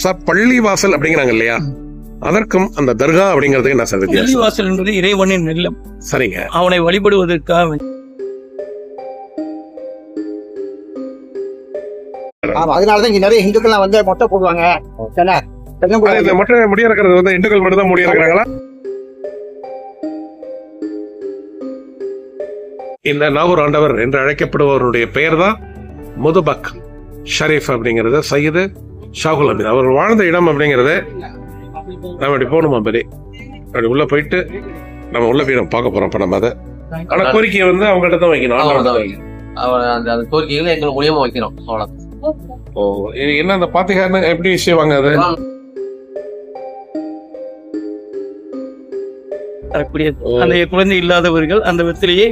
Sir பள்ளிவாசல் அப்படிங்கிறாங்க இல்லையா, அதற்கும் அந்த தர்கா அப்படிங்கிறதுக்கு என்ன சார் வித்தியாசம்? பள்ளிவாசல் என்பது இறைவனின் இல்லம். சரிங்க. அவனை வழிபடுவதற்காக அதனாலதான் இங்க நிறைய இந்துக்கள்லாம் வந்து மொட்டை போடுவாங்க. மொட்டை முடிய இருக்கிறது வந்து இந்துக்கள் மட்டும் தான் முடிய இருக்கிறாங்களா? இந்த நாகூர் ஆண்டவர் என்று அழைக்கப்படுபவருடைய பெயர் தான் முதுபக் ஷரீஃப் அப்படிங்கிறது சையது ஷாகுல் அமீர். அவர் வாழ்ந்த இடம் அப்படிங்கிறது நம்ம இப்படி போகணுமா பரி அப்படி உள்ள போயிட்டு நம்ம உள்ள போய் நம்ம பார்க்க போறோம். இப்ப நம்ம அதை ஆனா கோரிக்கையை வந்து அவங்ககிட்ட தான் வைக்கணும். அந்த கோரிக்கைகளை எங்களுக்கு மூலியமா வைக்கிறோம். அவ்வளவு. ஓ, இது என்ன அந்த பாத்திகாரன்னு எப்படி செய்வாங்க? அது அந்த குழந்தை இல்லாதவர்கள் அந்த வெற்றிலையை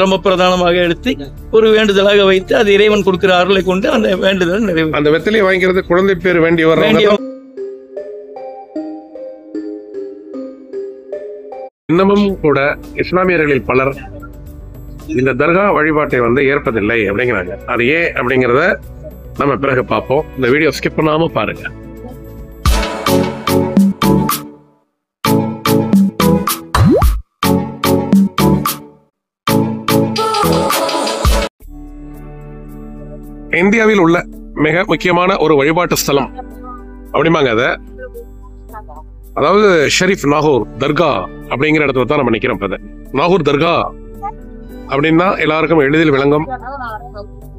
ரொம்ப பிரதானமாக எடுத்து ஒரு வேண்டுதலாக வைத்து அது இறைவன் கொடுக்கிற அருளை கொண்டு அந்த வேண்டுதல் நிறைவு. அந்த வெற்றிலையை வாங்கிறது குழந்தை பேர் வேண்டி வர்றவங்க. இன்னமும் கூட இஸ்லாமியர்களில் பலர் இந்த தர்கா வழிபாட்டை வந்து ஏற்பதில்லை அப்படிங்கிறாங்க. அது ஏன் அப்படிங்கிறத நம்ம பிறகு பார்ப்போம். இந்த வீடியோ ஸ்கிப் பண்ணாம பாருங்க. இந்தியாவில் உள்ள மிக முக்கியமான ஒரு வழிபாட்டு ஸ்தலம் அப்படிமாங்க அத. அதாவது ஷரீஃப் நாகூர் தர்கா அப்படிங்கிற இடத்துல தான் நம்ம நிக்கிறோம். நாகூர் தர்கா அப்படின்னா எல்லாருக்கும் எளிதில் விளங்கும்.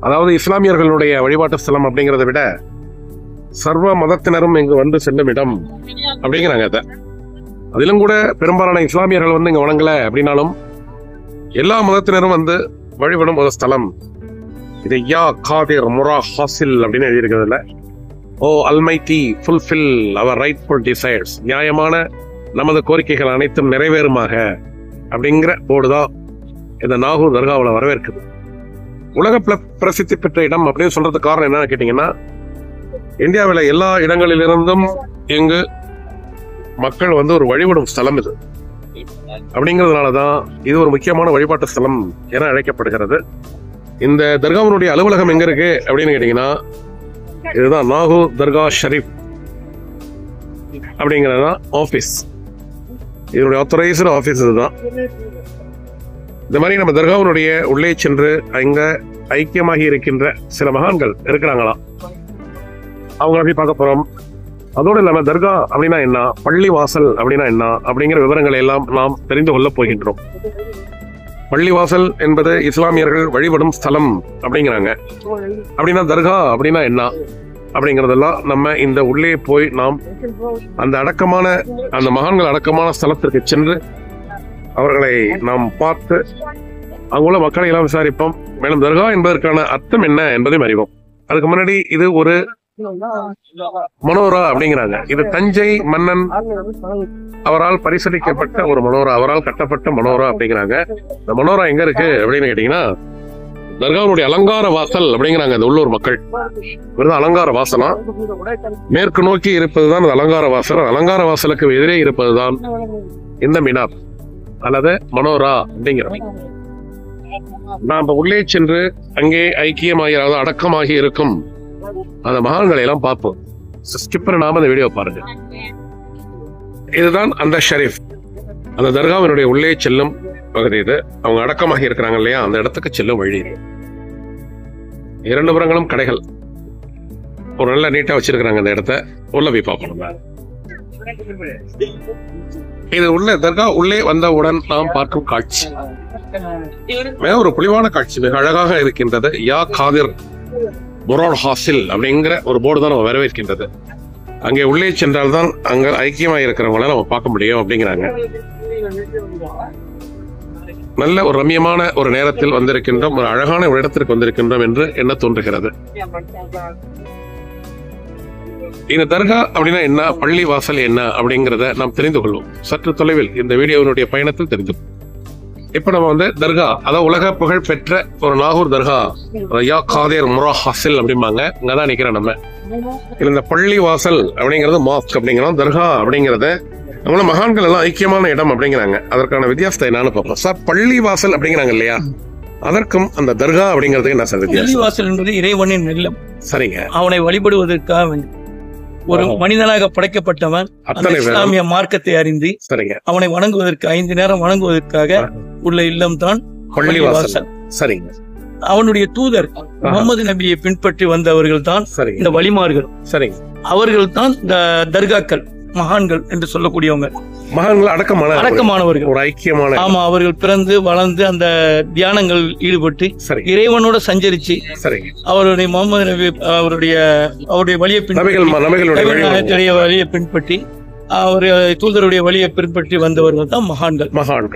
அதாவது இஸ்லாமியர்களுடைய வழிபாட்டு ஸ்தலம் அப்படிங்கிறத விட சர்வ மதத்தினரும் இங்கு வந்து செல்லும் இடம் அப்படிங்கிறாங்க. அதிலும் கூட பெரும்பாலான இஸ்லாமியர்கள் வந்து இங்க வணங்கல அப்படின்னாலும் எல்லா மதத்தினரும் வந்து வழிபடும் ஒரு ஸ்தலம் இது. யா காதிர் முரா ஹாசில் அப்படின்னு எழுதியிருக்கிறதுல, ஓ அல்மைட்டி ஃபுல்ஃபில் அவர் ரைட்ஃபுல் டிசைர்ஸ், நியாயமான நமது கோரிக்கைகள் அனைத்தும் நிறைவேறுமாக அப்படிங்கிற போர்டு தான் இந்த நாகூர் தர்காவில் வரவேற்குது. உலக பிரசித்தி பெற்ற இடம் அப்படின்னு சொல்றதுக்கு காரணம் என்னன்னு கேட்டீங்கன்னா, இந்தியாவில் எல்லா இடங்களிலிருந்தும் இங்கு மக்கள் வந்து ஒரு வழிபடும் ஸ்தலம் இது. அப்படிங்கிறதுனாலதான் இது ஒரு முக்கியமான வழிபாட்டு ஸ்தலம் என அழைக்கப்படுகிறது. இந்த தர்காவினுடைய அலுவலகம் எங்க இருக்கு அப்படின்னு கேட்டீங்கன்னா, இதுதான் நாகூர் தர்கா ஷரீஃப் அப்படிங்கறதுதான் ஆபீஸ். இதனுடைய ஆத்தரைஸ்டு ஆபீஸ் இதுதான். இந்த மாதிரி நம்ம தர்காவினுடைய உள்ளே சென்று அங்க ஐக்கியமாகி இருக்கின்ற சில மகான்கள் இருக்கிறாங்களா, அவங்கள போய் பார்க்க போறோம். அதோடு இல்லாம தர்கா அப்படின்னா என்ன, பள்ளி வாசல் அப்படின்னா என்ன அப்படிங்கிற விவரங்களை எல்லாம் நாம் தெரிந்து கொள்ள போகின்றோம். பள்ளிவாசல் என்பது இஸ்லாமியர்கள் வழிபடும் ஸ்தலம் அப்படிங்கிறாங்க. அப்படின்னா தர்கா அப்படின்னா என்ன அப்படிங்கறதெல்லாம் நம்ம இந்த உள்ளே போய் நாம் அந்த அடக்கமான அந்த மகான்கள் அடக்கமான ஸ்தலத்திற்கு சென்று அவர்களை நாம் பார்த்து அங்குள்ள மக்களை எல்லாம் விசாரிப்போம். மேலும் தர்கா என்பதற்கான அர்த்தம் என்ன என்பதையும் அறிவோம். அதுக்கு முன்னாடி இது ஒரு மனோரா அப்படிங்கிறாங்க. இது தஞ்சை மன்னன் அவரால் பரிசளிக்கப்பட்ட ஒரு மனோரா, அவரால் கட்டப்பட்ட மனோரா அப்படிங்கிறாங்க. இந்த மனோரா எங்க இருக்கு அப்படின்னு கேட்டீங்கன்னா, தர்காவுடைய அலங்கார வாசல் அப்படிங்கிறாங்க இந்த உள்ளூர் மக்கள். இவருதான் அலங்கார வாசலா. மேற்கு நோக்கி இருப்பதுதான் அந்த அலங்கார வாசல். அலங்கார வாசலுக்கு எதிரே இருப்பதுதான் இந்த மினார் அல்லது மனோரா அப்படிங்கிறோம். நாம் உள்ளே சென்று அங்கே ஐக்கியமாகி அதாவது அடக்கமாகி இருக்கும் அந்த மகான்களை எல்லாம் பார்ப்போம். ஸ்கிப் பண்ணாம அந்த வீடியோ பாருங்க. இதுதான் அந்த ஷரீஃப், அந்த தர்காவினுடைய உள்ளே செல்லும் பகுதி. இது அவங்க அடக்கமாகி இருக்கிறாங்க இல்லையா, அந்த இடத்துக்கு செல்லும் வழி. இரண்டு புறங்களும் கடைகள் ஒரு நல்ல நீட்டா வச்சிருக்கிறாங்க. அந்த இடத்த உள்ள போய் பார்ப்போம். இது உள்ள தர்கா உள்ளே வந்தவுடன் நாம் பார்க்கும் காட்சி மிக ஒரு புலிவான காட்சி, மிக அழகாக இருக்கின்றது. யா காதிர் முரால் ஹாசில் அப்படிங்கிற ஒரு போர்டு தான் நம்ம வரவேற்கின்றது. அங்கே உள்ளே சென்றால்தான் அங்க ஐக்கியமாக இருக்கிறவங்கள நம்ம பார்க்க முடியும் அப்படிங்கிறாங்க. நல்ல ஒரு ரம்யமான ஒரு நேரத்தில் வந்திருக்கின்றோம், ஒரு அழகான ஒரு இடத்திற்கு வந்திருக்கின்றோம் என்று என்ன தோன்றுகிறது. இந்த தர்கா அப்படின்னா என்ன, பள்ளி வாசல் என்ன அப்படிங்கிறத நாம் தெரிந்து கொள்வோம். சற்று தொலைவில் இந்த வீடியோவினுடைய பயணத்தில் தெரிந்து இப்ப நம்ம வந்து தர்கா, அதாவது உலக புகழ் பெற்ற ஒரு நாகூர் தர்கா யா காதிர் முரா ஹாசில் அப்படிம்பாங்க. இங்கதான் நிக்கிறோம் நம்ம. இந்த பள்ளி வாசல் அப்படிங்கிறது மாஸ்க் அப்படிங்கிறோம், தர்கா அப்படிங்கிறது நம்மள மகான்கள் எல்லாம் ஐக்கியமான இடம் அப்படிங்கிறாங்க. அதற்கான வித்தியாசத்தை என்னன்னு பார்ப்போம். சார் பள்ளி வாசல் அப்படிங்கிறாங்க இல்லையா, அதற்கும் அந்த தர்கா அப்படிங்கிறதுக்கு என்ன சார் வித்தியாசம்? பள்ளிவாசல் என்பது இறைவனின் இல்லம். சரிங்க. அவனை வழிபடுவதற்காக ஒரு மனிதனாக படைக்கப்பட்டவன் அந்த அத்தனை பேரும். இஸ்லாமிய மார்க்கத்தை அறிந்து சரிங்க. அவனை வணங்குவதற்கு 5 நேரம் வணங்குவதற்காக உள்ள இல்லம் தான் பள்ளிவாசல். சரிங்க. அவனுடைய தூதர் முகமது நபியை பின்பற்றி வந்தவர்கள் தான் சரிங்க. இந்த வழிமார்கள். சரிங்க. அவர்கள் தான் இந்த தர்காக்கள், மகான்கள் என்று சொல்லக்கூடியவங்க, மகான்கள் அடக்கமானவர்கள், ஒரு ஐக்கியமான. ஆமா, அவர்கள் பிறந்து வளர்ந்து அந்த தியானங்கள் ஈடுபட்டு சரி. இறைவனோட சஞ்சரிச்சு சரிங்க. அவருடைய முகமது நபி அவருடைய வழியை பின்பற்றி வழியை பின்பற்றி அவர் தூதருடைய வழியை பின்பற்றி வந்தவர்கள் தான் மகான்கள்.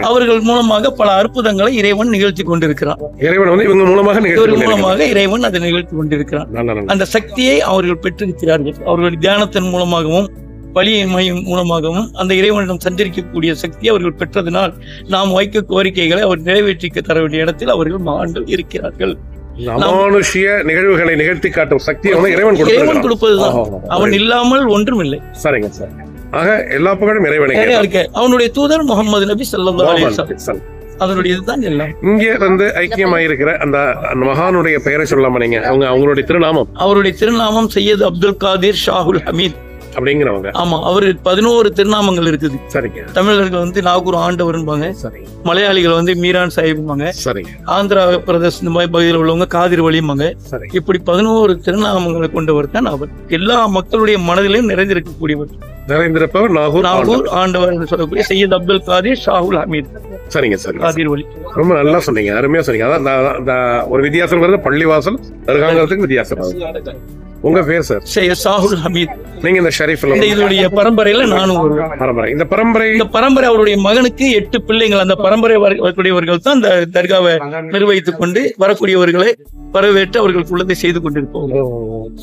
அவர்கள் மூலமாக பல அற்புதங்களை இறைவன் நிகழ்த்தி கொண்டிருக்கிறான். இறைவன் வந்து இவங்க மூலமாக இறைவன் அதை நிகழ்த்தி கொண்டிருக்கிறான். அந்த சக்தியை அவர்கள் பெற்றிருக்கிறார்கள். அவர்களுடைய தியானத்தின் மூலமாகவும் வழியின் மூலமாகவும் அந்த இறைவனிடம் சஞ்சரிக்கக்கூடிய சக்தி அவர்கள் பெற்றதனால் நாம் வைக்க கோரிக்கைகளை அவர் நிறைவேற்றிக்க தர வேண்டிய இடத்தில் அவர்கள் மகான்கள் இருக்கிறார்கள். அமானுஷ்ய நிகழ்வுகளை நிகழ்த்தி காட்டும் சக்தியை இறைவன் கொடுப்பதுதான். அவன் இல்லாமல் ஒன்றும் இல்லை. சரிங்க சார். ஆக எல்லா புகழும் இறைவனுக்கு. அவனுடைய தூதர் முகமது நபி ஸல்லல்லாஹு அலைஹி வஸல்லம். அதனுடைய இதுதான் எல்லாம். இங்கே வந்து ஐக்கியமாயிருக்கிற அந்த மகானுடைய பெயரை சொல்லாம நீங்க அவங்களுடைய திருநாமம். அவருடைய திருநாமம் சையத் அப்துல் காதிர் ஷாஹுல் ஹமீத் அப்படிங்கிறவங்க. ஆமா, அவரு 11 திருநாமங்கள் இருக்குது. சரிங்க. தமிழர்கள் வந்து நாகூர் ஆண்டவர்பாங்க, மலையாளிகள் வந்து மீரான் சாஹிப்பாங்க, ஆந்திரா பிரதேச இந்த மாதிரி பகுதியில் உள்ளவங்க காதிர் வழியும்பாங்க. இப்படி 11 திருநாமங்களை கொண்டவர் தான் அவர். எல்லா மக்களுடைய மனதிலும் நிறைந்திருக்கக்கூடியவர், நிறைந்திருப்பவர் நாகூர் ஆண்டவர் என்று சொல்லக்கூடிய சையத் அப்துல் காதிர் ஷாஹுல் ஹமீத். சரிங்க சார். காதிர் வழி. ரொம்ப நல்லா சொன்னீங்க, அருமையா சொன்னீங்க. அதான் ஒரு வித்தியாசம் வருது, பள்ளிவாசல் தர்காங்கிறதுக்கு வித்தியாசம். உங்க பேர் சார்? சையத் ஷாஹுல் ஹமீத். நீங்க இந்த ஷரீஃப் இதனுடைய பரம்பரையில நானும் ஒரு பரம்பரை. இந்த பரம்பரை அவருடைய மகனுக்கு 8 பிள்ளைகள். அந்த பரம்பரை வரக்கூடியவர்கள் தான் இந்த தர்காவை நிர்வகித்துக் கொண்டு வரக்கூடியவர்களை வரவேற்று அவர்களுக்கு உள்ளதை செய்து கொண்டிருப்போம்.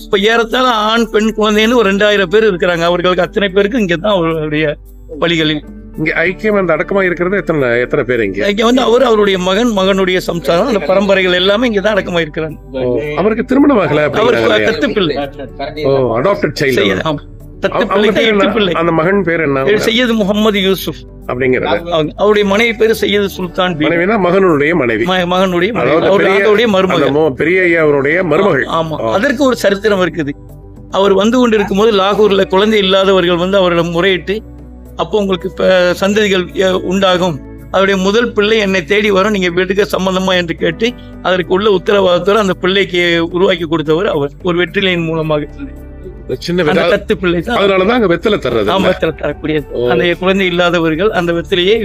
இப்ப ஏறத்தாழ ஆண் பெண் குழந்தைன்னு ஒரு 2000 பேர் இருக்கிறாங்க. அவர்களுக்கு அத்தனை பேருக்கு இங்கதான் அவருடைய வழிகளில் இங்க ஐக்கியம் அந்த அடக்கமா இருக்கிறது. எத்தனை பேர் இங்க வந்து அவருடைய மகனுடைய சம்சாரம், அந்த பரம்பரைகள் எல்லாமே இங்கதான் அடக்கமா இருக்கிறாங்க. அவருக்கு திருமணம் ஆகல, அவருக்கு தத்து பிள்ளை, அடாப்டட் சைல்டு. அந்த மகன் பேர் என்ன? சையது முகமது யூசுப் அப்படிங்கிறது. அவருடைய மனைவி பேரு சையது சுல்தான். மகனுடைய மனைவி, மகனுடைய மருமகள், பெரிய ஐயாவுடைய மருமகள். ஆமா, அதற்கு ஒரு சரித்திரம் இருக்குது. அவர் வந்து கொண்டிருக்கும் போது லாகூர்ல குழந்தை இல்லாதவர்கள் வந்து அவரிடம் முறையிட்டு, அப்போ உங்களுக்கு இப்ப சந்ததிகள் உண்டாகும், அவருடைய முதல் பிள்ளை என்னை தேடி வரும், நீங்க வீட்டுக்கு சம்பந்தமா என்று கேட்டு அதற்கு உள்ள உத்தரவாதத்தோடு அந்த பிள்ளைக்கு உருவாக்கி கொடுத்தவர் அவர். ஒரு வெற்றிலையின் மூலமாக தத்து பிள்ளை தான். அதனாலதான் அங்க வெத்தலை தர்றது. வெத்தலை தரக்கூடிய அந்த குழந்தை இல்லாதவர்கள் அந்த வெத்திலையை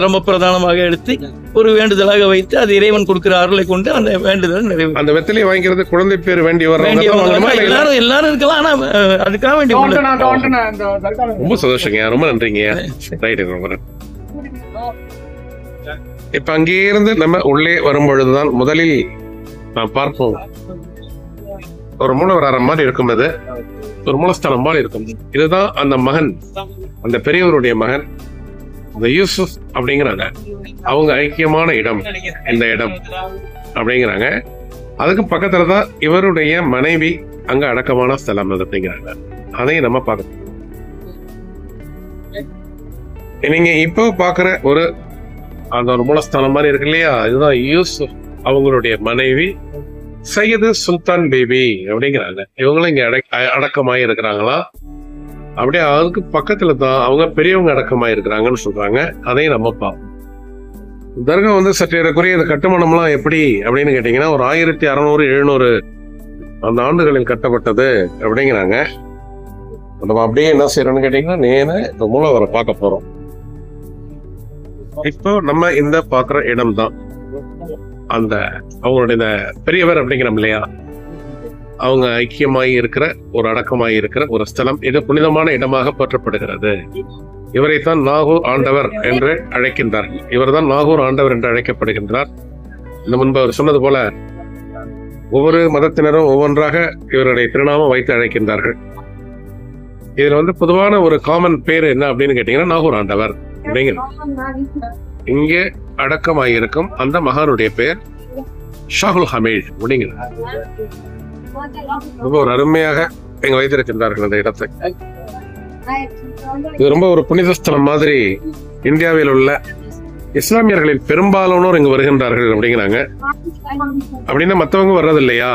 ரொம்ப பிரதானமாக எடுத்து ஒரு வேண்டுதலாக வைத்து அது இறைவன் கொடுக்கிற அருளை கொண்டு அந்த வேண்டுதல் நிறைவு. அந்த வெத்திலையை வாங்கிறது குழந்தை பேர் வேண்டி எல்லாரும் இருக்கலாம். ஆனா அதுக்காக வேண்டிய ரொம்ப சந்தோஷங்க, ரொம்ப நன்றிங்க. இப்ப அங்கே இருந்து நம்ம உள்ளே வரும் பொழுதுதான் முதலில் நான் பார்ப்போம் ஒரு மூலவராரம் மாதிரி இருக்கும். இது ஒரு மூலஸ்தானம் மாதிரி இருக்கும். இதுதான் அந்த மகன், அந்த பெரியவருடைய மகன், அந்த யூசுப் அப்படிங்கிறாங்க. அவங்க ஐக்கியமான இடம் இந்த இடம் அப்படிங்கிறாங்க. அதுக்கு பக்கத்துல தான் இவருடைய மனைவி அங்க அடக்கமான ஸ்தலம் அப்படிங்கிறாங்க. அதையும் நம்ம பார்க்கணும். நீங்க இப்போ பாக்குற அந்த ஒரு மூலஸ்தானம் மாதிரி இருக்கு இல்லையா, இதுதான் யூசுப் அவங்களுடைய மனைவி சையது சுல்தான் பேபி அப்படிங்கிறாங்க. இவங்களும் இங்க அடக்கமாயி இருக்கிறாங்களா? அப்படியே அதுக்கு பக்கத்துல தான் அவங்க பெரியவங்க அடக்கமாயி இருக்கிறாங்கன்னு சொல்றாங்க. அதையும் நம்ம பார்ப்போம். தர்கா வந்து சற்றேறக்குரிய இந்த கட்டுமானம்லாம் எப்படி அப்படின்னு கேட்டீங்கன்னா ஒரு 1600-700 அந்த ஆண்டுகளில் கட்டப்பட்டது அப்படிங்கிறாங்க. நம்ம அப்படியே என்ன செய்யறோம்னு கேட்டீங்கன்னா நேர இந்த மூலவரை பார்க்க போறோம். இப்போ நம்ம இந்த பாக்குற இடம் தான் அந்த அவங்களுடைய இந்த பெரியவர் அப்படிங்கிறோம் இல்லையா, அவங்க ஐக்கியமாய் இருக்கிற ஒரு அடக்கமாய் இருக்கிற ஒரு ஸ்தலம். இது புனிதமான இடமாக போற்றப்படுகிறது. இவரைத்தான் நாகூர் ஆண்டவர் என்று அழைக்கின்றார்கள். இவர் தான் நாகூர் ஆண்டவர் என்று அழைக்கப்படுகின்றார். இந்த முன்பு அவர் சொன்னது போல ஒவ்வொரு மதத்தினரும் ஒவ்வொன்றாக இவருடைய திருநாமம் வைத்து அழைக்கின்றார்கள். இதுல வந்து பொதுவான ஒரு காமன் பேர் என்ன அப்படின்னு கேட்டீங்கன்னா நாகூர் ஆண்டவர் அப்படிங்கிற. இங்கே அடக்கமாயிருக்கும் அந்த மகானுடைய பெயர் ஷாஹுல் ஹமீத் அப்படிங்கிற. ரொம்ப ஒரு அருமையாக இங்க வைத்திருக்கின்றார்கள் அந்த இடத்தை. இது ரொம்ப ஒரு புனித ஸ்தலம் மாதிரி. இந்தியாவில் உள்ள இஸ்லாமியர்களில் பெரும்பாலானோர் இங்கு வருகின்றார்கள் அப்படிங்கிறாங்க. அப்படின்னா மற்றவங்க வர்றது இல்லையா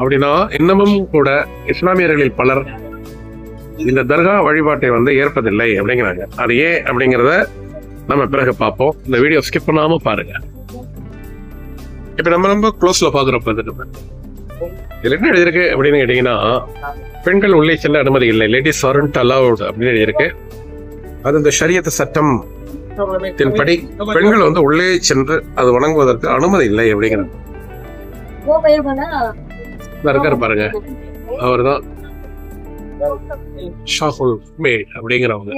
அப்படின்னா இன்னமும் கூட இஸ்லாமியர்களில் பலர் இந்த தர்கா வழிபாட்டை வந்து ஏற்பதில்லை அப்படிங்கிறாங்க. அது ஏன் அப்படிங்கிறத நம்ம பிறகு பார்ப்போம். இந்த வீடியோ ஸ்கிப் பண்ணாம பாருங்க. இப்ப நம்ம ரொம்ப க்ளோஸ்ல பாக்குறப்ப இதுல என்ன எழுதியிருக்கு அப்படின்னு கேட்டீங்கன்னா, பெண்கள் உள்ளே செல்ல அனுமதி இல்லை, லேடிஸ் ஆரண்ட் அலவுட் அப்படின்னு எழுதியிருக்கு. அது இந்த ஷரியத் சட்டம் படி பெண்கள் வந்து உள்ளே சென்று அது வணங்குவதற்கு அனுமதி இல்லை அப்படிங்கிறாங்க. இருக்காரு பாருங்க, அவர்தான் ஷாஃபுல் மேட் அப்படிங்கிறவங்க.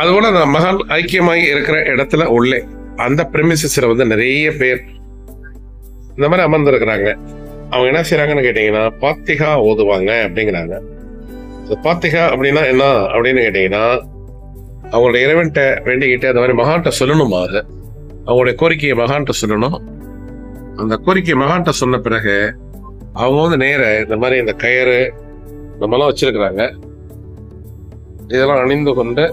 அதுபோல அந்த மகான் ஐக்கியமாகி இருக்கிற இடத்துல உள்ளே அந்த பிரெமிசஸ்ல வந்து நிறைய பேர் இந்த மாதிரி அமர்ந்திருக்கிறாங்க. அவங்க என்ன செய்யறாங்கன்னு கேட்டீங்கன்னா, பாத்திகா ஓதுவாங்க அப்படிங்கிறாங்க. பாத்திகா அப்படின்னா என்ன அப்படின்னு கேட்டீங்கன்னா, அவங்களோட இறைவன்கிட்ட வேண்டிக்கிட்டு அந்த மாதிரி மகான்கிட்ட சொல்லணுமா, அது அவங்களுடைய கோரிக்கையை மகான்கிட்ட சொல்லணும். அந்த கோரிக்கையை மகான்கிட்ட சொன்ன பிறகு அவங்க வந்து நேர இந்த மாதிரி இந்த கயிறு நம்மலாம் வச்சிருக்கிறாங்க, இதெல்லாம் அணிந்து கொண்டு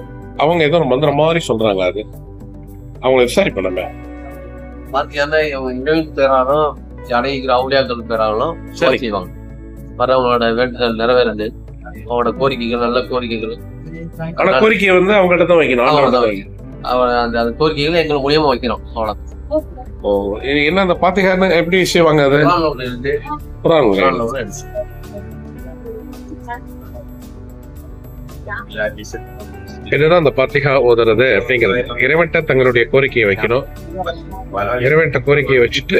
அவங்க ஏதோ ஒரு மந்திரம் மாதிரி சொல்றாங்க. அது அவங்களை விசாரிப்போம் நம்ம. பேராலும் அடைகிற அவுளியாக்கள் பேராலும் செய்வாங்க. வரவங்களோட வேண்டுதல் நிறைவேறது, அவங்களோட கோரிக்கைகள் நல்ல கோரிக்கைகள். ஆனா கோரிக்கையை வந்து அவங்கள்ட்ட தான் வைக்கணும். அந்த கோரிக்கைகளை எங்களுக்கு மூலியமா வைக்கிறோம். அவ்வளவு. ஓ, என்ன அந்த பாத்திகான்னு எப்படி செய்வாங்க? அது என்னதான் அந்த பாத்திகா ஓதுறது அப்படிங்கிறது, இறைவன்ட்ட தங்களுடைய கோரிக்கையை வைக்கணும். இறைவன்ட்ட கோரிக்கையை வச்சுட்டு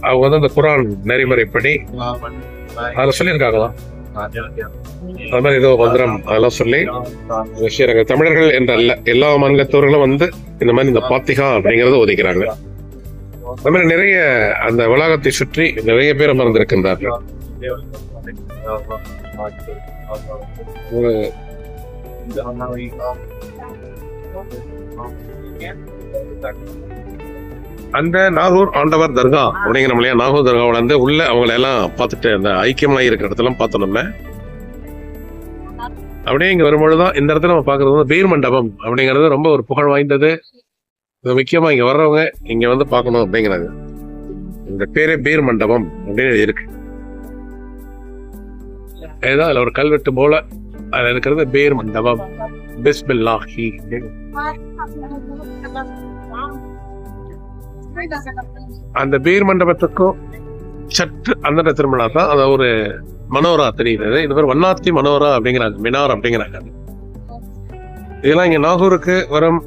அவங்க வந்து அந்த குர்ஆன் நெறிமுறைப்படி அதுல சொல்லியிருக்காங்களா, அது மாதிரி ஏதோ மந்திரம் அதெல்லாம் சொல்லி விஷயங்க. தமிழர்கள் என்ற அல்ல, எல்லா மாநிலத்தவர்களும் வந்து இந்த மாதிரி இந்த பாத்திகா அப்படிங்கறத ஒதுக்கிறாங்க. அது மாதிரி நிறைய அந்த வளாகத்தை சுற்றி நிறைய பேர் அமர்ந்திருக்கின்றார்கள். அந்த நாகூர் ஆண்டவர் தர்கா அப்படிங்கிற இல்லையா, நாகூர் தர்காவோட வந்து உள்ள அவங்களை எல்லாம் பார்த்துட்டு அந்த ஐக்கியமாய் இருக்கிற இடத்துல பார்த்தோம் நம்ம. அப்படியே இங்க வரும்பொழுதுதான் இந்த இடத்துல நம்ம பாக்குறது வந்து பீர் மண்டபம் அப்படிங்கிறது ரொம்ப ஒரு புகழ் வாய்ந்தது. முக்கியமா இங்க வர்றவங்க இங்க வந்து பார்க்கணும் அப்படிங்கிறது. இந்த பேரே பீர் மண்டபம் அப்படின்னு இருக்கு. ஏதாவது அதுல ஒரு கல்வெட்டு போல அதுல இருக்கிறது பீர் மண்டபம். பிஸ்மில்லாஹி. அந்த பீர் மண்டபத்துக்கும் சற்று அந்த திருமணா தான் அது ஒரு மனோரா தெரியுது. இது பேர் வண்ணாத்தி மனோரா அப்படிங்கிறாங்க, மினார் அப்படிங்கிறாங்க. இதெல்லாம் இங்க நாகூருக்கு வரும்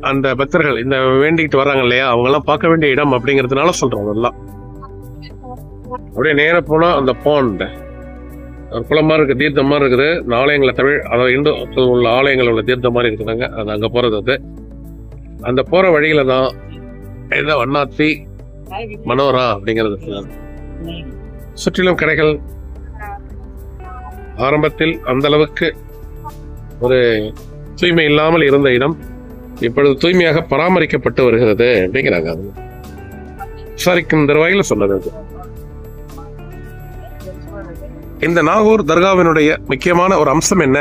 அந்த பக்தர்கள் இந்த வேண்டிக்கிட்டு வர்றாங்க இல்லையா, அவங்க எல்லாம் பார்க்க வேண்டிய இடம் அப்படிங்கிறதுனால சொல்றோம். அதெல்லாம் அப்படியே நேர போனா அந்த பாண்ட் ஒரு குளமா இருக்கு, தீர்த்தமா இருக்குது. இந்த ஆலயங்களை தமிழ் அதாவது இந்து உள்ள ஆலயங்கள் உள்ள தீர்த்தம் மாதிரி இருக்குதாங்க. அது அங்க போறது. அது அந்த போற வழியில தான் இந்த வண்ணாத்தி மனோரா அப்படிங்கிறது. சுற்றிலும் கடைகள் ஆரம்பத்தில் அந்த அளவுக்கு ஒரு தூய்மை இல்லாமல் இருந்த இடம் இப்பொழுது தூய்மையாக பராமரிக்கப்பட்டு வருகிறது அப்படிங்கிறாங்க. விசாரிக்கும் தருவாயில சொன்னது. இந்த நாகூர் தர்காவினுடைய முக்கியமான ஒரு அம்சம் என்ன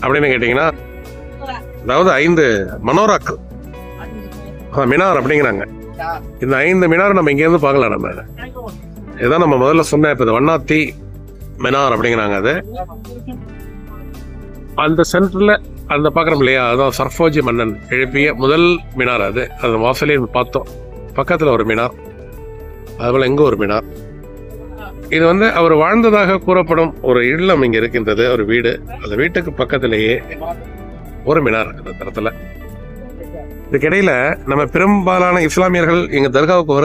அப்படின்னு கேட்டீங்கன்னா, அதாவது 5 மனோராக்கள் மினார் அப்படிங்கிறாங்க. இந்த 5 மினார் நம்ம இங்க இருந்து பார்க்கலாம். நம்ம இதான் நம்ம முதல்ல சொன்ன இப்ப வண்ணாத்தி மினார் அப்படிங்கிறாங்க. அது அந்த சென்டர்ல அந்த பாக்குறோம் இல்லையா, அதான் சர்ஃபோஜி மன்னன் எழுப்பிய முதல் மினார். அது அந்த வாசலையும் பார்த்தோம். பக்கத்துல ஒரு மினார், அதுபோல எங்க ஒரு மினார். இது வந்து அவர் வாழ்ந்ததாக கூறப்படும் ஒரு இல்லம் இங்க இருக்கின்றது, ஒரு வீடு. அந்த வீட்டுக்கு பக்கத்திலேயே ஒரு மினார் அந்த தரத்துல. இதுக்கிடையில நம்ம பெரும்பாலான இஸ்லாமியர்கள் இங்க தர்காவுக்கு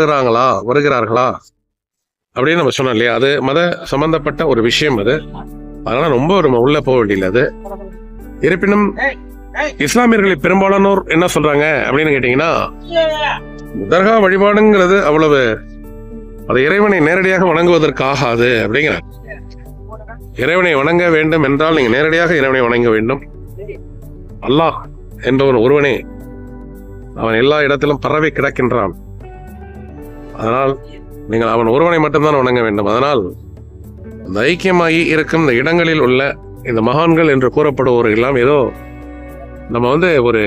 வருகிறார்களா அப்படின்னு நம்ம சொன்னோம் இல்லையா, அது மத சம்பந்தப்பட்ட ஒரு விஷயம். அது அதனால ரொம்ப நம்ம உள்ள போக வேண்டியது. அது இருப்பினும் இஸ்லாமியர்களில் பெரும்பாலானோர் என்ன சொல்றாங்க அப்படின்னு கேட்டீங்கன்னா, தர்கா வழிபாடுங்கிறது அவ்வளவு அது இறைவனை நேரடியாக வணங்குவதற்கு ஆகாது அப்படிங்கிறார். இறைவனை வணங்க வேண்டும் என்றால் நீங்க நேரடியாக இறைவனை வணங்க வேண்டும். அல்லாஹ் என்பவன் ஒருவனே, அவன் எல்லா இடத்திலும் பரவி கிடக்கின்றான். அதனால் நீங்கள் அவன் ஒருவனை மட்டும்தான் வணங்க வேண்டும். அதனால் அந்த ஐக்கியமாகி இருக்கும் இந்த இடங்களில் உள்ள இந்த மகான்கள் என்று கூறப்படுவோர் எல்லாம் ஏதோ நம்ம வந்து ஒரு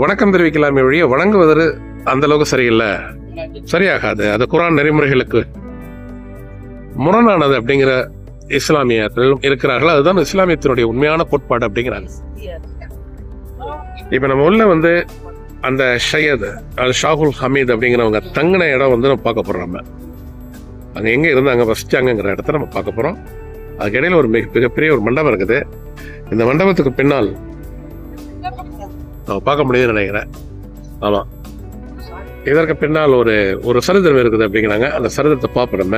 வணக்கம் தெரிவிக்கலாமே வழிய வணங்குவது அந்த அளவுக்கு சரியில்லை, சரியாகாது. அது குர்ஆன் நெறிமுறைகளுக்கு முரணானது அப்படிங்கிற இஸ்லாமியர்களும் இருக்கிறார்கள். அதுதான் இஸ்லாமியத்தினுடைய உண்மையான கோட்பாடு அப்படிங்கிறாங்க. இப்ப நம்ம உள்ள வந்து அந்த ஷையத் அது ஷாகுல் ஹமீத் அப்படிங்கிறவங்க தங்கின இடம் வந்து நம்ம பார்க்க போறோம். நம்ம அங்க எங்க இருந்தாங்க வசிச்சாங்கிற இடத்த நம்ம பார்க்க போறோம். அதுக்கு இடையில ஒரு மிகப்பெரிய ஒரு மண்டபம் இருக்குது. இந்த மண்டபத்துக்கு பின்னால் நம்ம பார்க்க முடியுதுன்னு நினைக்கிறேன். ஆமா, இதற்கு பின்னால் ஒரு சரித்திரம் இருக்குது அப்படிங்கிறாங்க. அந்த சரித்திரத்தை பார்ப்போம் நம்ம.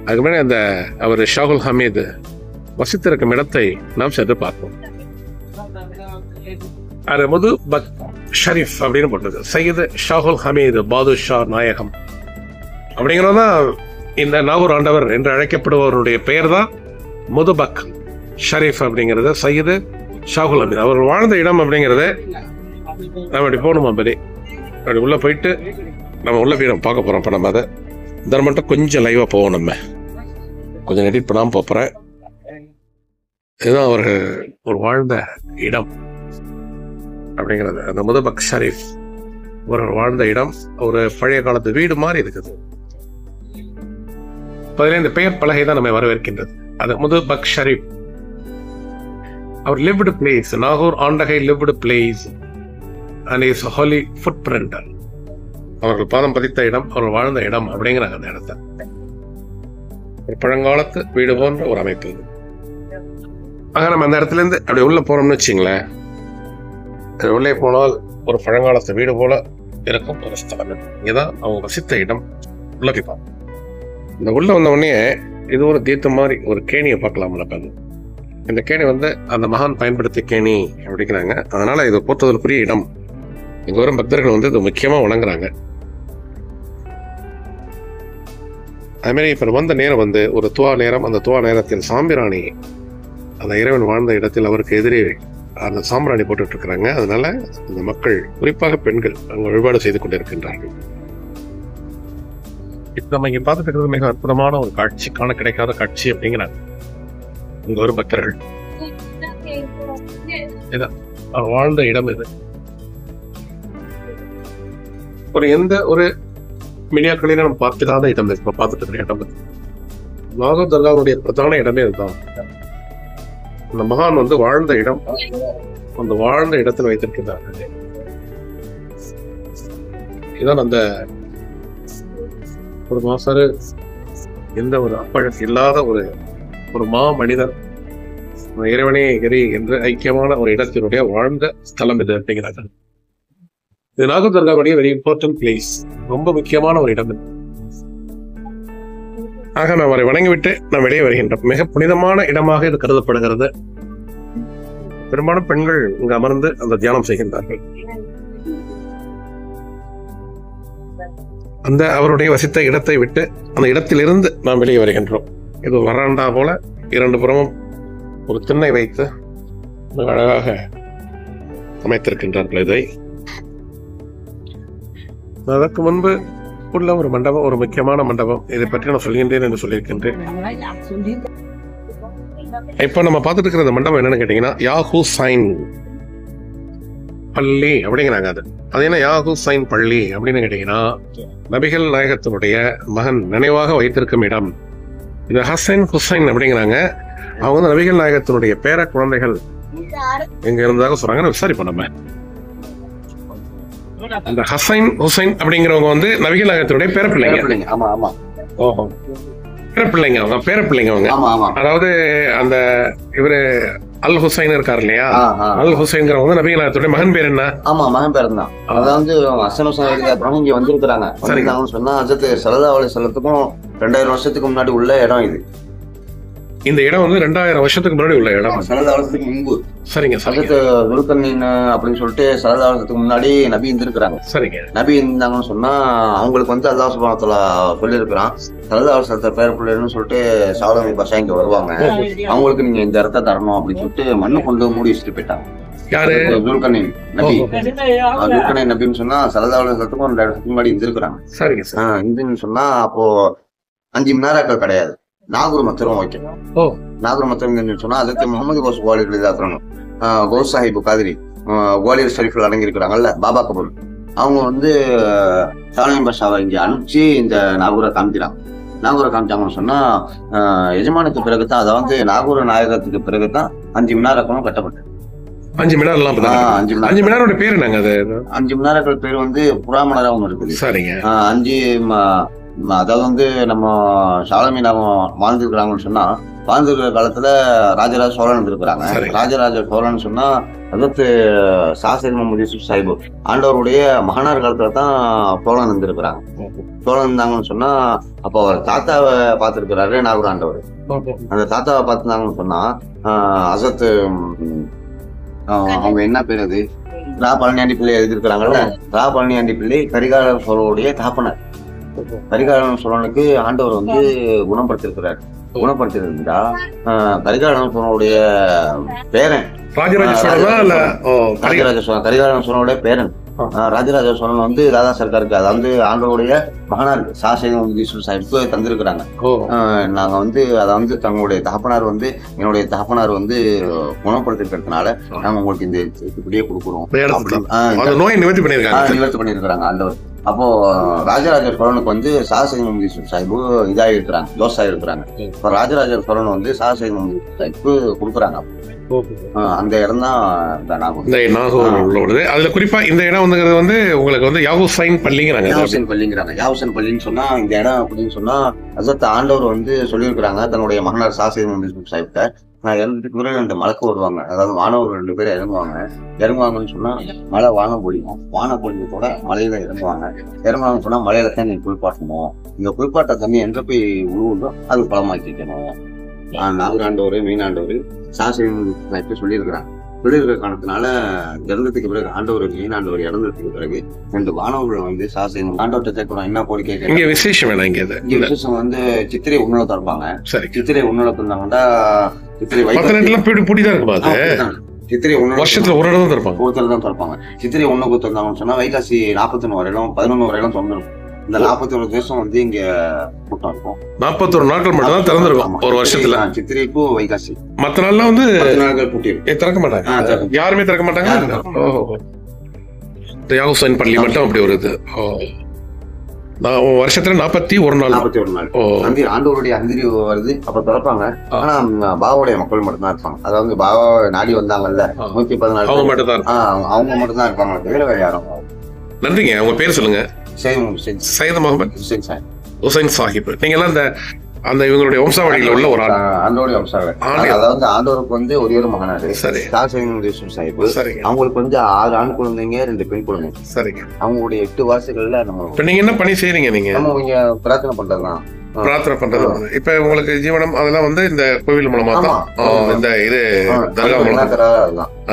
அதுக்கு முன்னாடி அந்த அவர் ஷாகுல் ஹமீத் வசித்திருக்கும் இடத்தை நாம் சென்று பார்ப்போம். அது முது பக் ஷரீஃப் அப்படின்னு போட்டது. சையது ஷாகுல் ஹமீத் பாதுஷா நாயகம் அப்படிங்கிறதான் இந்த நாகூர் ஆண்டவர் என்று அழைக்கப்படுபவருடைய பெயர் தான் முதுபக் ஷரீஃப் அப்படிங்கிறது. சையது ஷாகுல் ஹமீத் அவர் வாழ்ந்த இடம் அப்படிங்கிறது நம்ம அப்படி போகணும். அப்படி உள்ள போயிட்டு நம்ம உள்ள போய் நம்ம பார்க்க போறோம். இப்போ நம்ம அதை இதர் மட்டும் கொஞ்சம் லைவா போவோம். நம்ம கொஞ்சம் எடிட் பண்ணாமல் போறேன். இதுதான் அவர்கள் ஒரு வாழ்ந்த இடம் அப்படிங்கிறது. அந்த முதுபக் ஷரீஃப் ஒரு வாழ்ந்த இடம். ஒரு பழைய காலத்து வீடு மாதிரி இருக்குது. இந்த பெயர் பலகை தான் நம்ம வரவேற்கின்றது. அது முதுபக் ஷரீஃப். அவர் லிவ்டு பிளேஸ், நாகூர் ஆண்டகை lived place and is holy foot print. அவர்கள் பாதம் பதித்த இடம், அவர்கள் வாழ்ந்த இடம் அப்படிங்கிறாங்க அந்த இடத்த. ஒரு பழங்காலத்து வீடு போன்ற ஒரு அமைப்பு. ஆக நம்ம அந்த இடத்துல இருந்து அப்படி உள்ள போறோம்னு வச்சுங்களேன், உள்ளே போனால் ஒரு பழங்காலத்து வீடு போல இருக்கும் ஒரு ஸ்தலம். இங்கதான் அவங்க வசித்த இடம். உள்ள போய் இந்த உள்ள வந்த உடனே இது ஒரு தீர்த்தம் மாதிரி ஒரு கேணியை பார்க்கலாம்ல. இந்த கேணி வந்து அந்த மகான் பயன்படுத்திய கேணி அப்படிங்கிறாங்க. அதனால இது போற்றுதலுக்குரிய இடம். இங்க வரும் பக்தர்கள் வந்து இது முக்கியமா வணங்குறாங்க. அது மாதிரி இப்ப வந்த நேரம் வந்து ஒரு துவா நேரம். அந்த துவா நேரத்தில் சாம்பிராணி அந்த இறைவன் வாழ்ந்த இடத்தில் அவருக்கு எதிரே அந்த சாம்பிராணி போட்டுட்டு இருக்கிறாங்க. அதனால இந்த மக்கள் குறிப்பாக பெண்கள் அங்க வழிபாடு செய்து கொண்டிருக்கின்றார்கள். இப்ப நம்ம இங்க பார்த்துட்டு இருக்கிறது மிக அற்புதமான ஒரு காட்சி, காண கிடைக்காத காட்சி அப்படிங்கிறாங்க இங்க ஒரு பக்தர்கள். அவர் வாழ்ந்த இடம் இது. எந்த ஒரு மீடியாக்களிலும் நம்ம பார்த்துக்காத இடம் இப்ப பார்த்துட்டு இருக்கிற இடம். நாகூர் தர்காவுடைய பிரதான இடமே இதுதான். அந்த மகான் வந்து வாழ்ந்த இடம், அந்த வாழ்ந்த இடத்தில் வைத்திருக்கிறார்கள். இதான் அந்த ஒரு மாசரு எந்த ஒரு அப்பழக்கு இல்லாத ஒரு மா மனிதர் இறைவனே எரி என்று ஐக்கியமான ஒரு இடத்தினுடைய வாழ்ந்த ஸ்தலம் இது அப்படிங்கிறார்கள். இது நாகூர் தர்காவுடைய வெரி இம்பார்ட்டன்ட் பிளேஸ், ரொம்ப முக்கியமான ஒரு இடம். ஆக நான் அவரை வணங்கிவிட்டு நாம் வெளியே வருகின்றோம். மிக புனிதமான இடமாக இது கருதப்படுகிறது. பெரும்பாலும் பெண்கள் இங்கு அமர்ந்து அந்த தியானம் செய்கின்றார்கள். அந்த அவருடைய வசித்த இடத்தை விட்டு அந்த இடத்திலிருந்து நாம் வெளியே வருகின்றோம். இது வராண்டா போல இரண்டு புறமும் ஒரு திண்ணை வைத்து அழகாக அமைத்திருக்கின்றார்கள். இதை அதற்கு முன்பு உள்ள ஒரு மண்டபம், ஒரு முக்கியமான மண்டபம். இதை பற்றி நான் சொல்கின்றேன் என்று சொல்லியிருக்கின்றேன். இப்ப நம்ம பார்த்துட்டு இருக்கிற மண்டபம் என்னன்னு கேட்டீங்கன்னா யா ஹுசைன் பள்ளி அப்படிங்கிறாங்க. அது என்ன யா ஹுசைன் பள்ளி அப்படின்னு கேட்டீங்கன்னா நபிகள் நாயகத்தினுடைய மகன் நினைவாக வைத்திருக்கும் இடம். இது ஹசைன் ஹுசைன் அப்படிங்கிறாங்க. அவங்க வந்து நபிகள் நாயகத்தினுடைய பேர குழந்தைகள் எங்க இருந்ததாக சொல்றாங்க. விசாரிப்போம் நம்ம. இந்த ஹசைன் ஹுசைன் அப்படிங்கிறவங்க வந்து நபிகள் நாயகத்தினுடைய பேரப்பிள்ளைங்க. ஓஹோ, பேரப்பிள்ளைங்க. அவங்க பேரப்பிள்ளைங்க அவங்க. அதாவது அந்த இவரு அல் ஹுசைன் இருக்காரு இல்லையா, அல் ஹுசைன்ங்கிறவங்க வந்து நபிகள் நாயகத்துடைய மகன் பேர் என்ன? ஆமா, மகன் பேர் தான். அதாவது ஹசன் ஹுசைன் அப்புறம் இங்க வந்திருக்கிறாங்க. சொன்னா ஹஜ்ரத் ஸல்லல்லாஹு அலைஹி வஸல்லத்துக்கும் 2000 வருஷத்துக்கு முன்னாடி உள்ள இடம் இது. இந்த இடம் வந்து 2000 வருஷத்துக்கு முன்னாடி உள்ள இடம். ஸல்லல்லாஹு அலைஹி வஸல்லத்துக்கு முன்பு. சரிங்க. ஹஜ்ரத் துல்கர்னைன் அப்படின்னு சொல்லிட்டு ஸல்லல்லாஹு அலைஹி வஸல்லத்துக்கு முன்னாடி நபி இருந்திருக்கிறாங்க. சரிங்க. நபி இருந்தாங்கன்னு சொன்னா அவங்களுக்கு வந்து அல்லாஹ் சுப்ஹானஹு வ தஆலா சொல்லியிருக்கிறான், ஸல்லல்லாஹு அலைஹி வஸல்லம் பேர பிள்ளைன்னு சொல்லிட்டு ஷாலமி பாஷா இங்க வருவாங்க, அவங்களுக்கு நீங்க இந்த இடத்த தரணும் அப்படின்னு சொல்லிட்டு மண்ணு கொண்டு மூடி வச்சுட்டு போயிட்டாங்க. யாரு? துல்கர்னைன் நபி. துல்கர்னைன் நபின்னு சொன்னா ஸல்லல்லாஹு அலைஹி வஸல்லத்துக்கு 2 வருஷத்துக்கு முன்னாடி இருந்திருக்கிறாங்க. சரிங்க சார். இந்துன்னு சொன்னா அப்போ 5 மினாராக்கள் கிடையாது, நாகூர் மத்தரும் வைக்கணும். நாகூர் மத்தரம் சொன்னா அதுக்கு முகமது கோஸ் குவாலியர் இதாக்கணும். கோஸ் சாஹிப் காதிரி குவாலியர் ஷரீஃபில் அடங்கியிருக்கிறாங்கல்ல பாபா கபூர், அவங்க வந்து ஷாலமி பாஷாவை இங்க அனுப்பிச்சு இந்த நாகூரை காமிக்கிறாங்க. நாகூரை காமிச்சாங்கன்னு சொன்னா எஜமானுக்கு பிறகுதான், அதாவது நாகூர் நாயகத்துக்கு பிறகுதான் 5 மினாரக்களும் கட்டப்பட்டது. 5 மினார் எல்லாம் 5 மினாரோட பேர் என்னங்க? அது 5 மினாரக்கள் பேர் வந்து புறாமணரா ஒண்ணு இருக்குது. சரிங்க. 5 அதாவது வந்து நம்ம ஷாலமீன் வாழ்ந்துருக்கிறாங்கன்னு சொன்னா, வாழ்ந்துருக்கிற காலத்துல ராஜராஜ சோழன் இருந்திருக்கிறாங்க. ராஜராஜ சோழன் சொன்னா அதாவது சாசர் முகமது யூசுப் சாஹிப் ஆண்டவருடைய மகனார் காலத்துல தான் சோழன் இருந்திருக்கிறாங்க. சோழன் இருந்தாங்கன்னு சொன்னா அப்போ அவர் தாத்தாவை பார்த்திருக்கிறாரு நாகூர் ஆண்டவர். அந்த தாத்தாவை பார்த்திருந்தாங்கன்னு சொன்னா அசத்து அவங்க என்ன பேர் அது, ரா பழனியாண்டி பிள்ளை எழுதியிருக்கிறாங்கல்ல, ரா பழனியாண்டி பிள்ளை கரிகால சோழனுடைய தாப்பனர். கரிகாலன் சோழனுக்கு ஆண்டவர் வந்து குணப்படுத்திருக்கிறார். குணப்படுத்திருந்தா கரிகாலன் சோழனுடைய பேரன் ராஜராஜ சோழன், கரிகாலன் சோழனுடைய பேரன் ராஜராஜ சோழன் வந்து தாதா சர்க்காருக்கு, அதாவது ஆண்டவருடைய மகனார் சாசேகம் யூசுப் சாஹிப்க்கு தந்திருக்கிறாங்க. நாங்க வந்து அதை வந்து தங்களுடைய தகப்பனார் வந்து என்னுடைய தகப்பனார் வந்து குணப்படுத்திருக்கிறதுனால நாங்க உங்களுக்கு இந்த இப்படியே கொடுக்குறோம், நிவர்த்தி பண்ணிருக்கிறாங்க ஆண்டவர். அப்போ ராஜராஜ சோழனுக்கு வந்து சாசேகம் யூசுப் சாஹிப் இதாகி இருக்கிறாங்க, ஜோஸா இருக்கிறாங்க. இப்ப ராஜராஜ சோழன் வந்து சாசேகம் யூசுப் சாஹிப்க்கு கொடுக்குறாங்க. அந்த இடம் தான் நாகூர் உள்ளது. அதுல குறிப்பா இந்த இடம் வந்து உங்களுக்கு வந்து யாகுசைன் பள்ளிங்கிறாங்க. யாகுசைன் பள்ளின்னு சொன்னா இந்த இடம் அப்படின்னு சொன்னா அசத் ஆண்டவர் வந்து சொல்லியிருக்கிறாங்க தன்னுடைய மகனார் சாசேகம் யூசுப் சாஹிப்ட, நான் இறந்துட்டு பிறகு 2 மலக்கு வருவாங்க, அதாவது வானவர் 2 பேர் இறங்குவாங்கன்னு சொன்னா மழை வானம் பொழியும், வானம் பொழிஞ்சத்தோட மலையில இறங்குவாங்கன்னு சொன்னா மலையில தான் நீங்க குளிப்பாட்டணும், இந்த குளிப்பாட்ட தண்ணி எங்க போய் உழுவுதோ அது பழமாக்கிக்கணும். நாகூர் ஆண்டவர் மீனாண்டவர் சாசேகம் சொல்லியிருக்கிறாங்க. சொல்லியிருக்கிற காரணத்தினால இறந்ததுக்கு பிறகு ஆண்டவர் மீனாண்டவர் இறந்ததுக்கு பிறகு 2 வானவர்கள் வந்து சாசேகம் ஆண்டவர்கிட்ட கேட்கணும் என்ன கோரிக்கை. விசேஷம் விசேஷம் வந்து சித்திரை உன்னலத்தை இருப்பாங்க. சித்திரை உன்னலத்து இருந்தாங்கன்னா சித்திரை சித்திரை வருஷத்துல ஒருத்தர் தான் திறப்பாங்க. சித்திரை 1 திறந்தாங்கன்னு சொன்னா வைகாசி 41 வரையிலும் 11 வரையிலும் திறந்துருக்கும். இந்த 41 தேசம் வந்து இங்க கூட்டம் இருக்கும். 41 நாட்கள் மட்டும் தான் திறந்திருக்கும் ஒரு வருஷத்துல. சித்திரைக்கு வைகாசி மத்த நாள்லாம் வந்து நாட்கள் பூட்டி திறக்க மாட்டாங்க, யாருமே திறக்க மாட்டாங்க. யாகுசைன் பள்ளி மட்டும் அப்படி ஒரு இது. வருஷத்துல 41 நாள் ஆண்டவருடைய அந்திரி வருது, அப்ப திறப்பாங்க. ஆனா பாபாவுடைய மக்கள் மட்டும்தான் இருப்பாங்க. அதாவது பாபா நாடி வந்தாங்கல்ல 114 அவங்க மட்டும்தான் இருப்பாங்க, தவிர வேற யாரும். நன்றிங்க. உங்க பேர் சொல்லுங்க. சையத் முகமது ஹுசைன் சாஹிப். நீங்க எல்லாம் அந்த இவங்களுடைய வம்சாவளியில உள்ள ஒரு ஆண்டோடைய வம்சாவளி. அதாவது ஆண்டவருக்கு வந்து ஒரே ஒரு மகனாரு சாசேகம் யூசுப் சாஹிப். அவங்களுக்கு வந்து 6 ஆண் குழந்தைங்க 2 பெண் குழந்தைங்க. சரிங்க. அவங்களுடைய 8 வாரசுகள்ல நம்ம நீங்க என்ன பணி செய்றீங்க? நீங்க பிரார்த்தனை பண்றதுதான். பிரார்த்தனை பண்றது. இப்ப உங்களுக்கு ஜீவனம் அதெல்லாம் வந்து இந்த கோவில் மூலமா தான் இந்த இது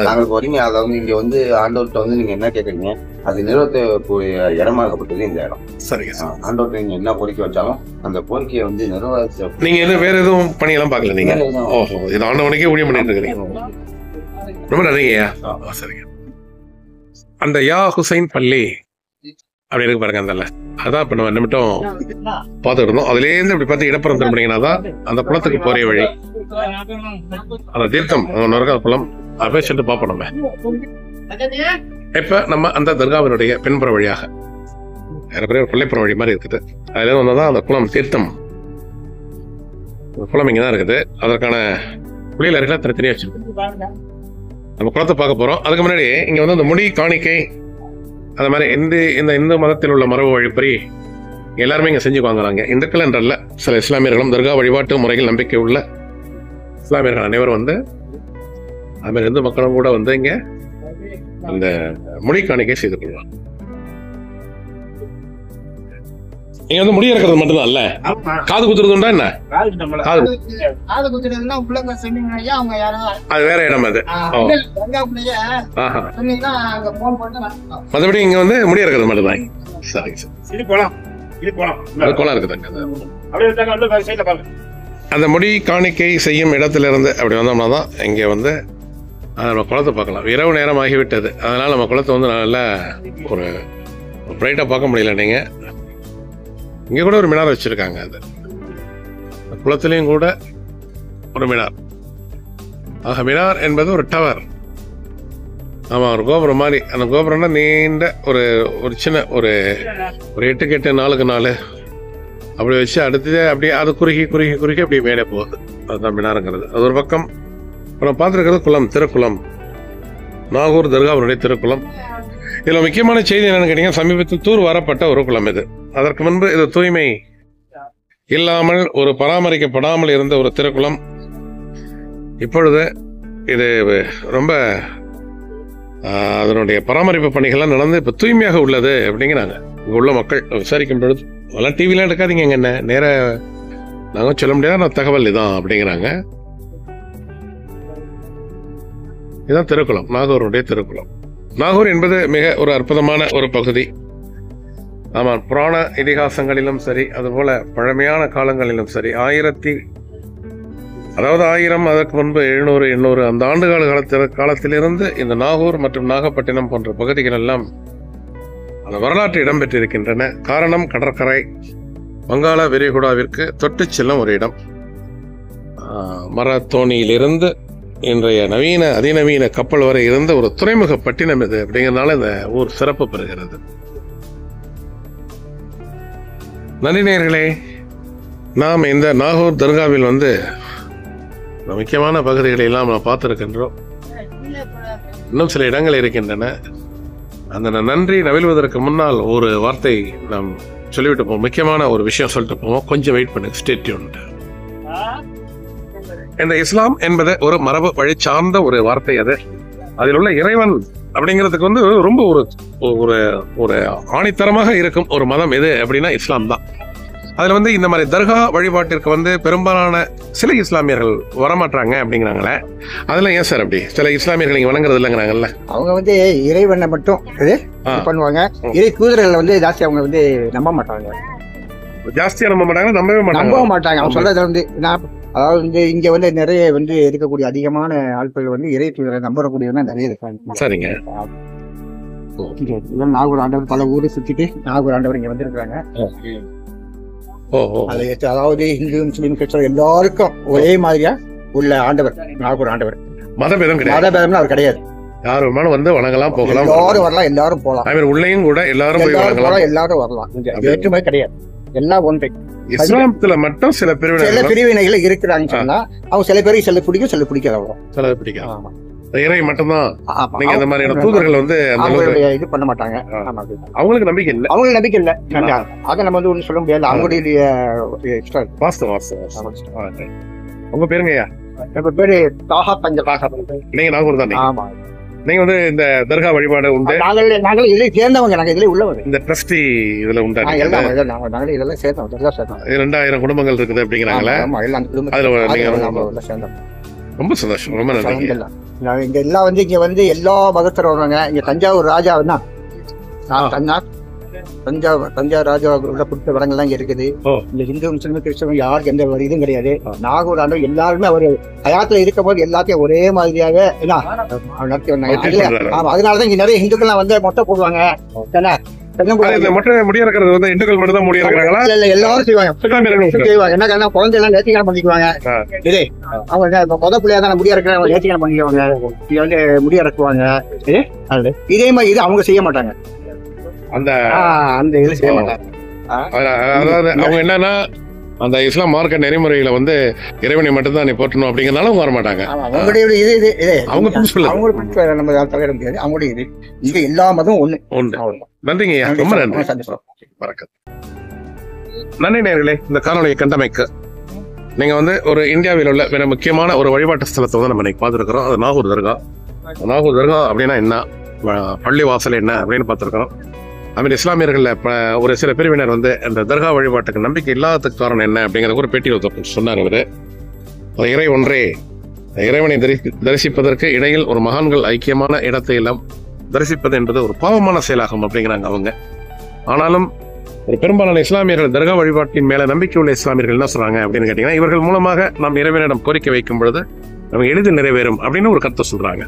நாங்களுக்கு வரீங்க. அதாவது நீங்க வந்து ஆண்டவர்கிட்ட வந்து நீங்க என்ன கேக்குறீங்க அது நிறைவேற்றக்கூடிய இடமாகப்பட்டது இந்த இடம். சரிங்க. ஆண்டவர்கிட்ட நீங்க என்ன கோரிக்கை வச்சாலும் அந்த கோரிக்கையை வந்து நிறைவேற்ற. நீங்க எதுவும் வேற எதுவும் பணியெல்லாம் பாக்கல நீங்க? ஓஹோ, இது ஆண்டவனுக்கே ஊழியம் பண்ணிட்டு இருக்கிறீங்க. ரொம்ப நன்றிங்கய்யா. சரிங்க. அந்த யாகுசைன் பள்ளி அப்படி இருக்கு பாருங்க. அந்த அதான் இப்ப நம்ம மட்டும் பார்த்துட்டு இருந்தோம். அதுல இருந்து இப்படி பார்த்து இடப்புறம் திரும்பினீங்கன்னா தான் அந்த குளத்துக்கு போற வழி. அந்த தீர்த்தம் நரக குளம் அப்படியே சென்று பார்ப்போம். நம்ம இப்ப நம்ம அந்த தர்காவினுடைய பின்புற வழியாக ஒரு கொள்ளைப்புற வழி மாதிரி இருக்குது. அதுல இருந்து வந்தாதான் அந்த குளம் தீர்த்தம் குளம் இங்கதான் இருக்குது. அதற்கான குளியல் அறைகளை தனித்தனியா வச்சிருக்கு. நம்ம குளத்தை பார்க்க போறோம். அதுக்கு முன்னாடி இங்க வந்து அந்த முடி காணிக்கை அந்த மாதிரி இந்த இந்து மதத்தில் உள்ள மரபு வழிப்பறி எல்லாருமே இங்க செஞ்சு வாங்குறாங்க. இந்துக்கள் என்றல்ல, சில இஸ்லாமியர்களும் தர்கா வழிபாட்டு முறைகள் நம்பிக்கை உள்ள இஸ்லாமியர்கள் அனைவரும் வந்து அது மாதிரி இந்து மக்களும் கூட வந்து இங்க அந்த முடி காணிக்கை செய்து கொள்வாங்க. இங்க வந்து முடி இருக்கிறது மட்டும்தான் இல்ல, காது குத்துறதுண்டா என்ன? அது வேற இடம். அது மற்றபடி இங்க வந்து முடி இருக்கிறது மட்டும்தான். சரி சரி. குளம் இருக்குதுங்க. அந்த முடி காணிக்கை செய்யும் இடத்துல இருந்து அப்படி வந்தோம்னா தான் இங்க வந்து நம்ம குளத்தை பார்க்கலாம். இரவு நேரம் ஆகிவிட்டது, அதனால நம்ம குளத்தை வந்து நல்லா ஒரு பிரைட்டா பார்க்க முடியல. நீங்க இங்க கூட ஒரு மினார் வச்சிருக்காங்க. அது குளத்திலையும் கூட ஒரு மினார். ஆக மினார் என்பது ஒரு டவர். ஆமா, ஒரு கோபுரம் மாதிரி. அந்த கோபுரம்னா நீண்ட ஒரு சின்ன ஒரு 8x8 4x4 அப்படி வச்சு அடுத்தது அப்படியே அது குறுகி குறுகி குறுகி அப்படியே மேலே போகுது. அதுதான் மினாருங்கிறது. அது ஒரு பக்கம். அப்புறம் பார்த்துருக்கிறது குளம், திருக்குளம், நாகூர் தர்காவுடைய திருக்குளம். இதில் முக்கியமான செய்தி என்னன்னு கேட்டீங்கன்னா, சமீபத்தில் தூர் வரப்பட்ட ஒரு குளம் இது. அதற்கு முன்பு இது தூய்மை இல்லாமல் ஒரு பராமரிக்கப்படாமல் இருந்த ஒரு திருக்குளம். இப்பொழுது இது ரொம்ப அதனுடைய பராமரிப்பு பணிகள்லாம் நடந்து இப்போ தூய்மையாக உள்ளது அப்படிங்கிறாங்க இங்கே உள்ள மக்கள் விசாரிக்கும் பொழுது. அதெல்லாம் டிவிலாம் எடுக்காதீங்க, என்ன நேராக நாங்கள் சொல்ல முடியாத தகவல் இதான் அப்படிங்கிறாங்க. இதுதான் திருக்குளம், நாகூருடைய திருக்குளம். நாகூர் என்பது மிக ஒரு அற்புதமான ஒரு பகுதி. ஆமாம், புராண இதிகாசங்களிலும் சரி, அதுபோல பழமையான காலங்களிலும் சரி, 1000 அதற்கு முன்பு 700 800 அந்த ஆண்டுகால காலத்திலிருந்து இந்த நாகூர் மற்றும் நாகப்பட்டினம் போன்ற பகுதிகள் எல்லாம் அந்த வரலாற்று இடம்பெற்றிருக்கின்றன. காரணம், கடற்கரை, வங்காள விரிகுடாவிற்கு தொட்டு செல்லும் ஒரு இடம். மரத்தோணியிலிருந்து இன்றைய அதிநவீன கப்பல் வரை இருந்த ஒரு துறைமுக பட்டினம் இது. அப்படிங்கிறதுனால இந்த ஊர் சிறப்பு பெறுகிறது. நன்றி நேயர்களே. நாம் இந்த நாகூர் தர்காவில் முக்கியமான பகுதிகளை எல்லாம் நாம் பார்த்திருக்கின்றோம். இன்னும் சில இடங்கள் இருக்கின்றன. அந்த நன்றி நவிழ்வதற்கு முன்னால் ஒரு வார்த்தை நாம் சொல்லிவிட்டு போவோம். முக்கியமான ஒரு விஷயம் சொல்லிட்டு போவோம். கொஞ்சம் வெயிட் பண்ணுங்க, ஸ்டே டியூன்ட். இந்த இஸ்லாம் என்பது ஒரு மரபு வழி சார்ந்த ஒரு வார்த்தை. அது அதில் உள்ள இறைவன் அப்படிங்கிறதுக்கு ரொம்ப ஒரு ஒரு ஆணித்தரமாக இருக்கும் ஒரு மதம் எது அப்படின்னா இஸ்லாம் தான். அதுல இந்த மாதிரி தர்கா வழிபாட்டிற்கு பெரும்பாலான சில இஸ்லாமியர்கள் வரமாட்டாங்க அப்படிங்கிறாங்களே, அதெல்லாம் ஏன் சார் அப்படி? சில இஸ்லாமியர்கள் இங்க வணங்குறது இல்லைங்கிறாங்கல்ல. அவங்க இறைவனை மட்டும் பண்ணுவாங்க. இறை தூதர்களை ஜாஸ்தி அவங்க நம்ப மாட்டாங்க. ஜாஸ்தியா நம்ப மாட்டாங்க, நம்பவே மாட்டாங்க. அவங்க சொல்றது அதாவது இங்க நிறைய இருக்கக்கூடிய அதிகமான ஆட்கள் இறை தூதரை நம்பக்கூடியவங்க நிறைய இருக்காங்க. சரிங்க. நாகூர் ஆண்டவர் பல ஊரை சுத்திட்டு நாகூர் ஆண்டவர் இங்க வந்திருக்காங்க. அதாவது இந்து முஸ்லீம் கிறிஸ்தவ எல்லாருக்கும் ஒரே மாதிரியா உள்ள ஆண்டவர் நாகூர் ஆண்டவர். மதபேதம் அவர் கிடையாது. யாரும் வணங்கலாம், போகலாம், எல்லாரும் வரலாம், எல்லாரும் போகலாம். உள்ளேயும் கூட எல்லாரும் எல்லாரும் வரலாம். வேற்றுமை கிடையாது, எல்லாம் ஒன்றை. இஸ்லாமத்துல மட்டும் சில பிரிவினைகள் இருக்கிறாங்க சொன்னா அவங்க சில பேருக்கு சில பிடிக்கும், சில பிடிக்காத, சில பிடிக்கும். இறை மட்டும்தான். நீங்க இந்த மாதிரியான தூதர்கள் இது பண்ண மாட்டாங்க. அவங்களுக்கு நம்பிக்கை இல்லை. அவங்களுக்கு நம்பிக்கை இல்லை. அதை நம்ம ஒண்ணு சொல்ல முடியாது. அவங்களுடைய உங்க பேருங்கய்யா? எங்க பேரு தாஹா பஞ்சபாக. நீங்க நாகூர் தான்? ஆமா. நீங்க இந்த தர்கா வழிபாடு உண்டு? நாங்கள் இதில் சேர்ந்தவங்க. நாங்க இதில் உள்ளவங்க. இந்த ட்ரஸ்டி இதுல உண்டா? நாங்கள் இதெல்லாம் சேர்ந்தோம். 2000 குடும்பங்கள் இருக்குது அப்படிங்கிறாங்களே, ரொம்ப சந்தோஷம், ரொம்ப நன்றி. இங்க எல்லாம் இங்க எல்லா மதத்தரும் வருவாங்க. இங்க தஞ்சாவூர் ராஜா தஞ்சாவூர் ராஜா கொடுத்த இடங்கள்லாம் இங்க இருக்குது. இந்த இந்து முஸ்லிம் கிறிஸ்தவன் யாருக்கு எந்த ஒரு இதுவும் கிடையாது. நாகூர் ஆண்டவர் எல்லாருமே அவர் ஹயாத்துல இருக்கும் போது எல்லாத்தையும் ஒரே மாதிரியாக நடத்தி வந்தாங்க. அதனாலதான் இங்க நிறைய இந்துக்கள்லாம் மொட்டை போடுவாங்க. இந்துக்கள் மட்டும் தான் முடியாங்களா? எல்லாரும் செய்வாங்க. என்ன குழந்தை எல்லாம் நேர்த்திக்கடன் பண்ணிக்குவாங்க. அவங்க முத பிள்ளையா தான் முடியா இருக்கிற நேர்த்திக்கடன் பண்ணிக்குவாங்க, முடியா இறக்குவாங்க. இதே மாதிரி இது அவங்க செய்ய மாட்டாங்க. அந்த இது செய்ய மாட்டாங்க. அதாவது அவங்க என்னன்னா அந்த இஸ்லாம் மார்க்க நெறிமுறைகளை இறைவனை மட்டும்தான் நீ போட்டணும் அப்படிங்கறதுனால அவங்க வர மாட்டாங்க. அவங்களுடைய நம்ம தலையிட முடியாது. அவங்களுடைய இது இங்க எல்லா மதமும் ஒண்ணு. நன்றிங்க, ரொம்ப நன்றி. நன்றி நேயர்களே. இந்த காணொலியை கண்டமைக்கு நீங்க ஒரு இந்தியாவில் உள்ள மிக முக்கியமான ஒரு வழிபாட்டு ஸ்தலத்தை நம்ம இன்னைக்கு பார்த்துருக்கிறோம். அது நாகூர் தர்கா. நாகூர் தர்கா அப்படின்னா என்ன, பள்ளி வாசல் என்ன அப்படின்னு பார்த்துருக்கிறோம். அதுமாதிரி இஸ்லாமியர்கள் ஒரு சில பிரிவினர் அந்த தர்கா வழிபாட்டுக்கு நம்பிக்கை இல்லாததுக்கு காரணம் என்ன அப்படிங்கிற ஒரு பேட்டி சொன்னார். அவரு இறை ஒன்றே, இறைவனை தரிசிப்பதற்கு இடையில் ஒரு மகான்கள் ஐக்கியமான இடத்தை எல்லாம் தரிசிப்பது என்பது ஒரு பாவமான செயலாகும் அப்படிங்கிறாங்க அவங்க. ஆனாலும் ஒரு பெரும்பாலான இஸ்லாமியர்கள் தர்கா வழிபாட்டின் மேல நம்பிக்கை உள்ள இஸ்லாமியர்கள் என்ன சொல்றாங்க அப்படின்னு கேட்டீங்கன்னா, இவர்கள் மூலமாக நாம் இறைவனிடம் கோரிக்கை வைக்கும் பொழுது நமக்கு எளிதில் நிறைவேறும் அப்படின்னு ஒரு கருத்தை சொல்றாங்க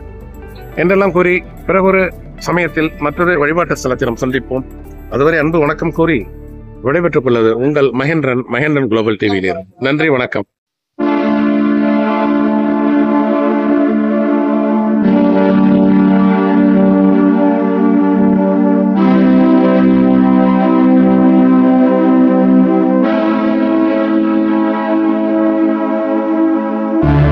என்றெல்லாம் கூறி பிறகு ஒரு சமயத்தில் மற்றொரு வழிபாட்டு ஸ்தலத்தை நாம் சந்திப்போம். அதுவரை அன்பு வணக்கம் கூறி விடைபெற்றுக் கொள்வது உங்கள் மகேந்திரன் குளோபல் டிவியிலிருந்து. நன்றி, வணக்கம். வணக்கம்.